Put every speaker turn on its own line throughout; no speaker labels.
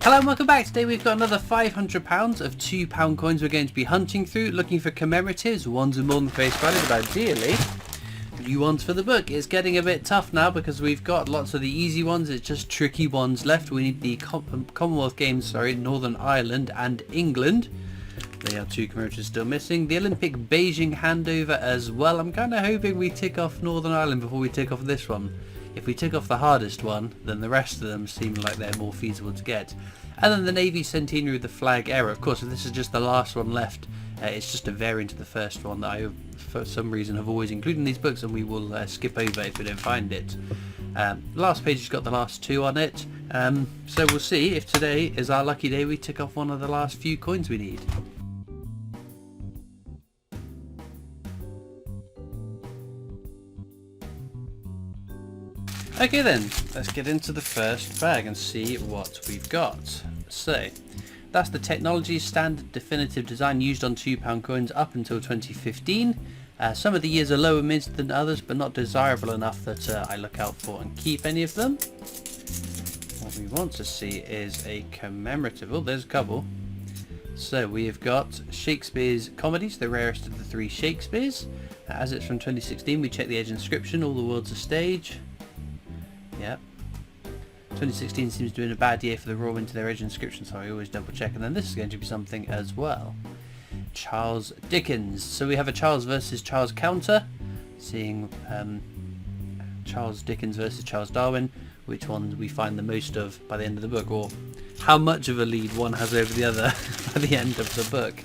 Hello and welcome back. Today we've got another £500 of £2 coins we're going to be hunting through, looking for commemoratives, ones with more than face value, but ideally new ones for the book. It's getting a bit tough now because we've got lots of the easy ones, it's just tricky ones left. We need the Commonwealth Games, Northern Ireland and England. They are two commemoratives still missing. The Olympic Beijing handover as well. I'm kind of hoping we tick off Northern Ireland before we tick off this one. If we tick off the hardest one, then the rest of them seem like they're more feasible to get. And then the Navy Centenary of the Flag Era. Of course, if this is just the last one left, it's just a variant of the first one that I, for some reason, have always included in these books, and we will skip over if we don't find it. Last page has got the last two on it. So we'll see if today is our lucky day we tick off one of the last few coins we need. Okay then, let's get into the first bag and see what we've got. So, that's the technology standard definitive design used on £2 coins up until 2015. Some of the years are lower minted than others, but not desirable enough that I look out for and keep any of them. What we want to see is a commemorative. Oh, there's a couple. So we've got Shakespeare's comedies, the rarest of the three Shakespeares. As it's from 2016, we check the edge inscription, all the world's a stage. Yep. 2016 seems to have been a bad year for the Royal Winter Edge inscription, so I always double check. And then this is going to be something as well. Charles Dickens. So we have a Charles versus Charles counter, seeing Charles Dickens versus Charles Darwin, which one we find the most of by the end of the book, or how much of a lead one has over the other by the end of the book.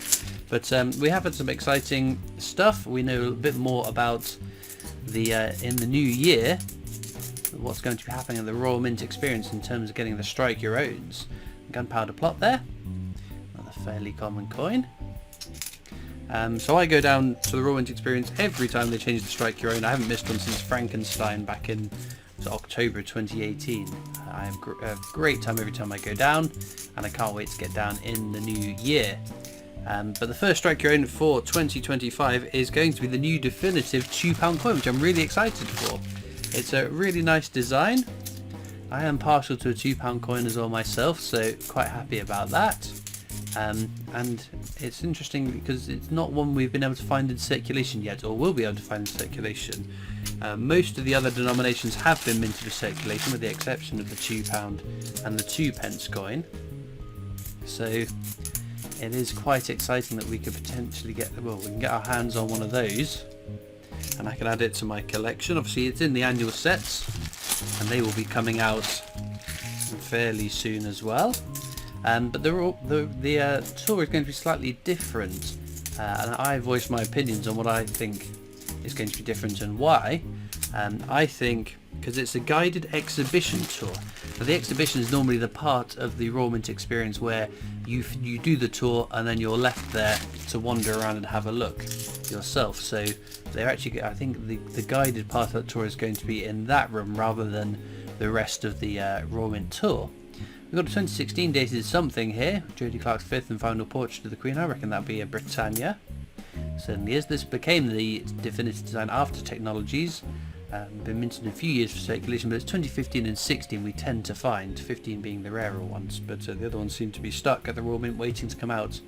But we have had some exciting stuff. We know a bit more about the in the new year, what's going to be happening at the Royal Mint experience in terms of getting the Strike Your Owns. Gunpowder plot there, another fairly common coin. So I go down to the Royal Mint experience every time they change the Strike Your Own. I haven't missed one since Frankenstein back in October 2018. I have a great time every time I go down, and I can't wait to get down in the new year. But the first Strike Your Own for 2025 is going to be the new definitive £2 coin, which I'm really excited for. It's a really nice design. I am partial to a £2 coin as well myself, so quite happy about that. And it's interesting because it's not one we've been able to find in circulation yet, or will be able to find in circulation. Most of the other denominations have been minted with circulation, with the exception of the £2 and the 2p coin. So it is quite exciting that we could potentially get, well, we can get our hands on one of those, and I can add it to my collection. Obviously it's in the annual sets, and they will be coming out fairly soon as well. But the tour is going to be slightly different, and I voiced my opinions on what I think is going to be different and why. I think because it's a guided exhibition tour. Now, the exhibition is normally the part of the Royal Mint experience where you do the tour and then you're left there to wander around and have a look yourself. So they're actually, I think the guided part of that tour is going to be in that room rather than the rest of the Royal Mint tour. We've got a 2016 dated something here, Jodie Clark's fifth and final portrait of the Queen. I reckon that'll be a Britannia. Certainly is. This became the definitive design after technologies. Been minted in a few years for circulation, but it's 2015 and 16 we tend to find, 15 being the rarer ones, but the other ones seem to be stuck at the Royal Mint waiting to come out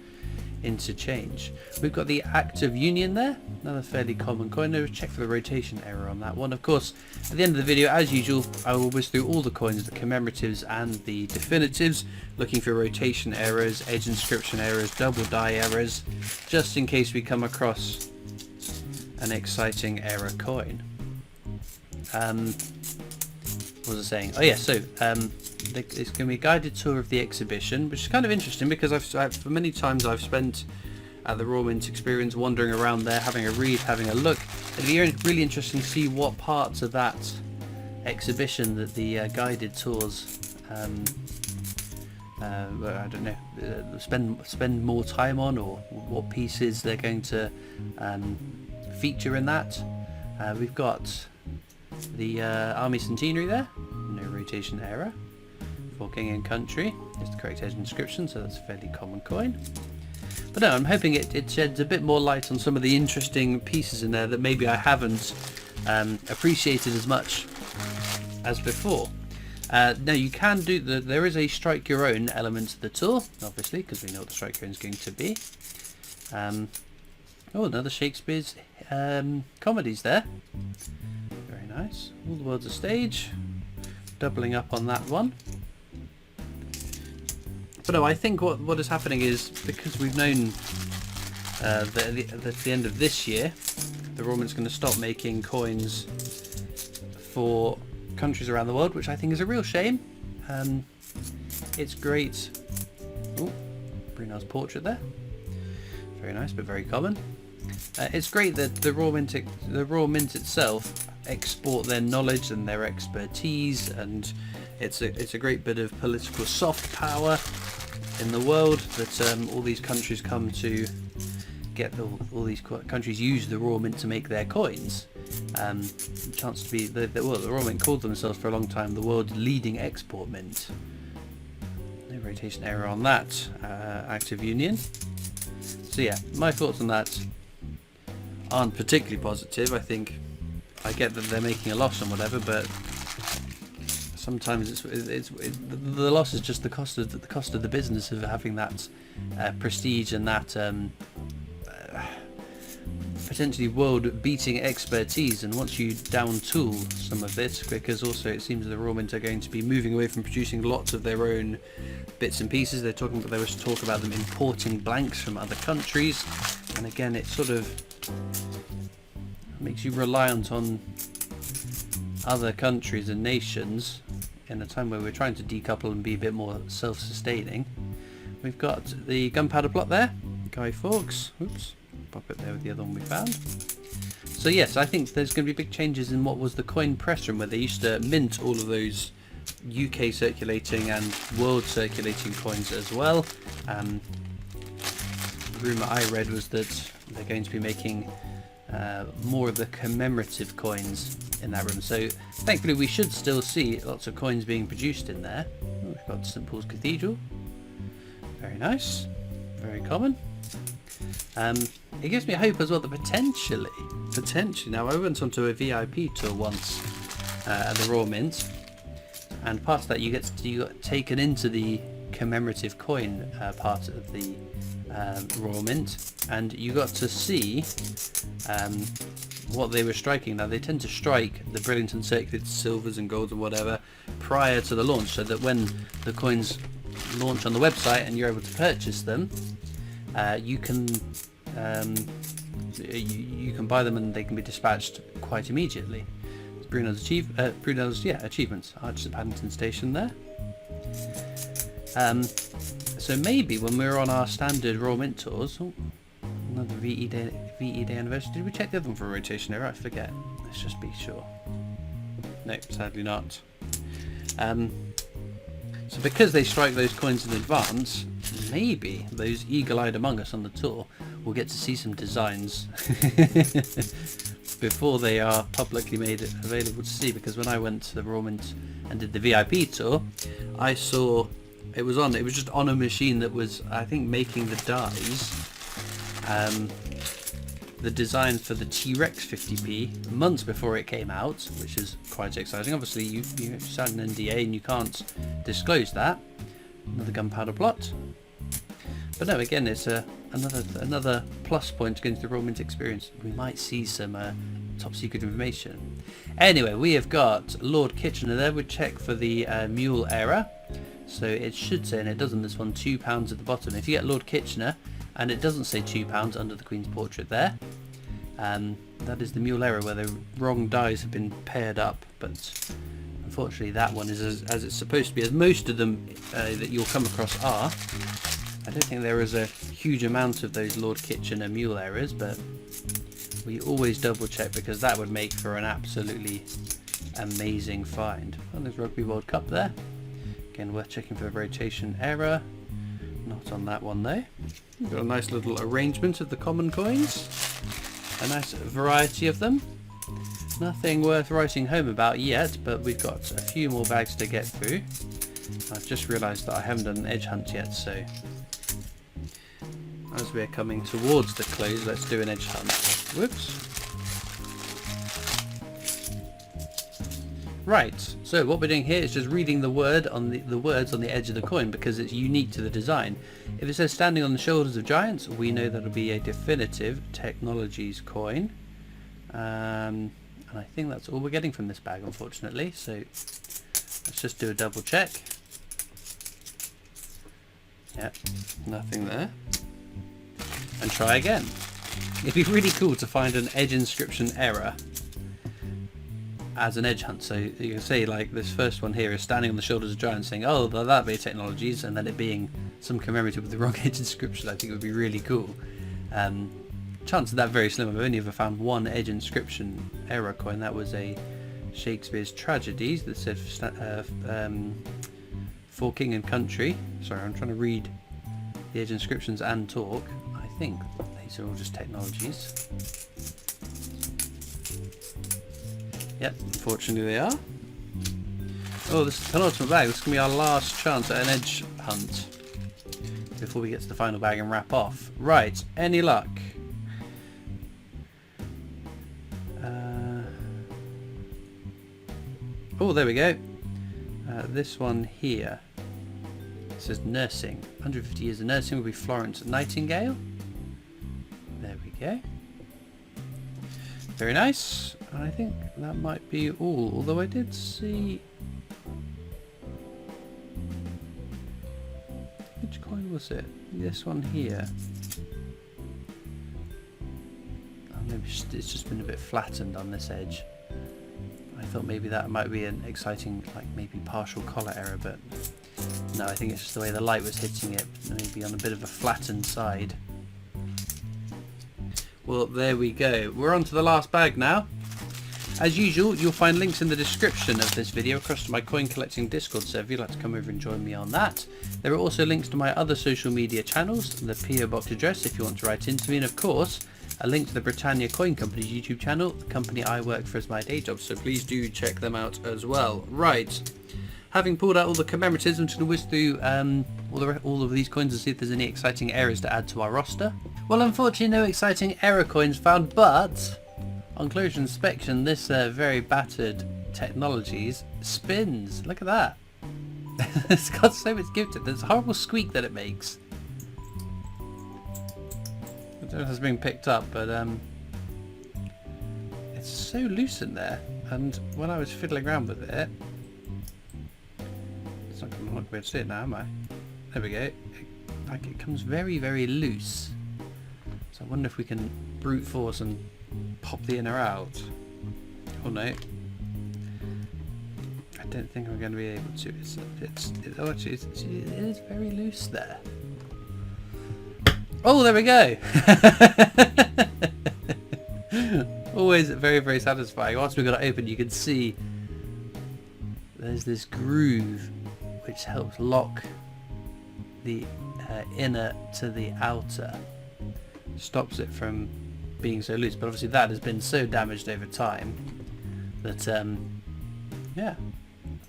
into change. We've got the Act of Union there, another fairly common coin. No, check for the rotation error on that one. Of course, at the end of the video, as usual, I will whiz through all the coins, the commemoratives and the definitives, looking for rotation errors, edge inscription errors, double die errors, just in case we come across an exciting error coin. What was I saying? Oh yeah, so it's going to be a guided tour of the exhibition, which is kind of interesting because I've for many times I've spent at the Royal Mint experience wandering around there, having a read, having a look. It'd be really interesting to see what parts of that exhibition that the guided tours I don't know, spend more time on, or what pieces they're going to feature in that. We've got the Army Centenary there, no rotation error. For King and Country is the correct edge inscription, so that's a fairly common coin. But no, I'm hoping it sheds a bit more light on some of the interesting pieces in there that maybe I haven't appreciated as much as before. Now you can do there is a strike your own element to the tour, obviously, because we know what the strike your own is going to be. Oh, another Shakespeare's comedies there. Very nice. All the World's a Stage. Doubling up on that one. But no, I think what is happening is, because we've known that at the end of this year, the Royal Mint's going to stop making coins for countries around the world, which I think is a real shame. It's great. Oh, Brunel's portrait there. Very nice, but very common. It's great that the Royal Mint itself export their knowledge and their expertise, and it's a great bit of political soft power in the world that all these countries come to get. All these countries use the Royal Mint to make their coins. Chance to be the Royal Mint called themselves for a long time the world's leading export mint. No rotation error on that. Active union. So yeah, my thoughts on that aren't particularly positive. I think I get that they're making a loss and whatever, but sometimes the loss is just the cost of the business of having that prestige and that potentially world-beating expertise. And once you down-tool some of this, because also it seems the Royal Mint are going to be moving away from producing lots of their own bits and pieces. There was talk about them importing blanks from other countries, and again it sort of makes you reliant on other countries and nations in a time where we're trying to decouple and be a bit more self-sustaining. We've got the gunpowder plot there, Guy Fawkes. Oops, pop it there with the other one we found. So yes, I think there's going to be big changes in what was the coin press room, where they used to mint all of those UK circulating and world circulating coins as well. The rumour I read was that they're going to be making more of the commemorative coins in that room. So thankfully we should still see lots of coins being produced in there. Oh, we've got St Paul's Cathedral. Very nice. Very common. It gives me hope as well that potentially, now I went onto a VIP tour once at the Royal Mint, and part of that you got taken into the commemorative coin part of the Royal Mint, and you got to see what they were striking. Now they tend to strike the brilliant and circulated silvers and golds and whatever prior to the launch, so that when the coins launch on the website and you're able to purchase them, you can buy them and they can be dispatched quite immediately. Brunel's achievements. Arches at Paddington Station there. So maybe when we're on our standard Royal Mint tours, another VE Day anniversary. Did we check the other one for a rotation error? I forget. Let's just be sure. Nope, sadly not. So because they strike those coins in advance, maybe those eagle-eyed among us on the tour will get to see some designs before they are publicly made available to see. Because when I went to the Royal Mint and did the VIP tour, I saw it was just on a machine that was, I think, making the dies, the design for the T-Rex 50p months before it came out, which is quite exciting. Obviously you signed an NDA and you can't disclose that. Another gunpowder plot. But no, again, it's another plus point to go into the Royal Mint experience. We might see some top secret information. Anyway, we have got Lord Kitchener there. We'll check for the mule error. So it should say, and it doesn't, this one, £2 at the bottom. If you get Lord Kitchener and it doesn't say £2 under the Queen's portrait there, that is the mule error, where the wrong dies have been paired up. But unfortunately that one is as it's supposed to be, as most of them that you'll come across are. I don't think there is a huge amount of those Lord Kitchener mule errors, but we always double check, because that would make for an absolutely amazing find. Well, there's Rugby World Cup there. Again, worth checking for the rotation error. Not on that one though. We've got a nice little arrangement of the common coins. A nice variety of them. Nothing worth writing home about yet, but we've got a few more bags to get through. I've just realised that I haven't done an edge hunt yet, so as we're coming towards the close, let's do an edge hunt. Whoops. Right, so what we're doing here is just reading the word on the words on the edge of the coin because it's unique to the design. If it says standing on the shoulders of giants, we know that'll be a definitive technologies coin. And I think that's all we're getting from this bag, unfortunately. So let's just do a double check. Yep, nothing there. And try again. It'd be really cool to find an edge inscription error as an edge hunt. So you can see like this first one here is standing on the shoulders of giants saying, oh, that'd be technologies, and then it being some commemorative with the wrong edge inscription. I think it would be really cool. Chances of that very slim. I've only ever found one edge inscription error coin. That was a Shakespeare's Tragedies that said for king and country. Sorry, I'm trying to read the edge inscriptions and talk. I think these are all just technologies. Yep, unfortunately they are. Oh, this is the penultimate bag. This is going to be our last chance at an edge hunt before we get to the final bag and wrap off. Right, any luck? Oh, there we go. This one here. It says nursing. 150 years of nursing will be Florence Nightingale. There we go. Very nice. And I think that might be all. Although I did see... Which coin was it? This one here. Oh, maybe it's just been a bit flattened on this edge. I thought maybe that might be an exciting, like maybe partial collar error, but no, I think it's just the way the light was hitting it, maybe on a bit of a flattened side. Well, there we go. We're on to the last bag now. As usual, you'll find links in the description of this video across to my coin collecting Discord server if you'd like to come over and join me on that. There are also links to my other social media channels, the PO Box address if you want to write into me, and of course, a link to the Britannia Coin Company's YouTube channel, the company I work for as my day job, so please do check them out as well. Right, having pulled out all the commemoratives, I'm just going to whiz through all of these coins and see if there's any exciting errors to add to our roster. Well, unfortunately no exciting error coins found, but on closer inspection this very battered Technologies spins. Look at that. It's got so much give to it. There's a horrible squeak that it makes. I don't know if it's being picked up, but it's so loose in there, and when I was fiddling around with it, it's not going to be able to see it now, am I? There we go. It comes very, very loose. So I wonder if we can brute force and pop the inner out. Oh no. I don't think I'm going to be able to. It is very loose there. Oh, there we go. Always very, very satisfying. Once we got it open, you can see there's this groove which helps lock the inner to the outer, stops it from being so loose. But obviously that has been so damaged over time that yeah,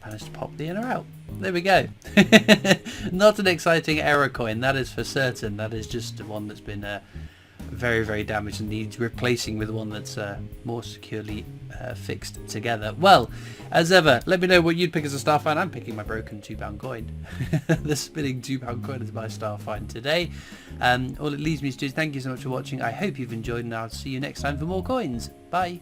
managed to pop the inner out. There we go. Not an exciting error coin, that is for certain. That is just one that's been very, very damaged and needs replacing with one that's more securely fixed together. Well, as ever, let me know what you'd pick as a star find. I'm picking my broken £2 coin. The spinning £2 coin is my star find today. All it leaves me to do is thank you so much for watching. I hope you've enjoyed, and I'll see you next time for more coins. Bye.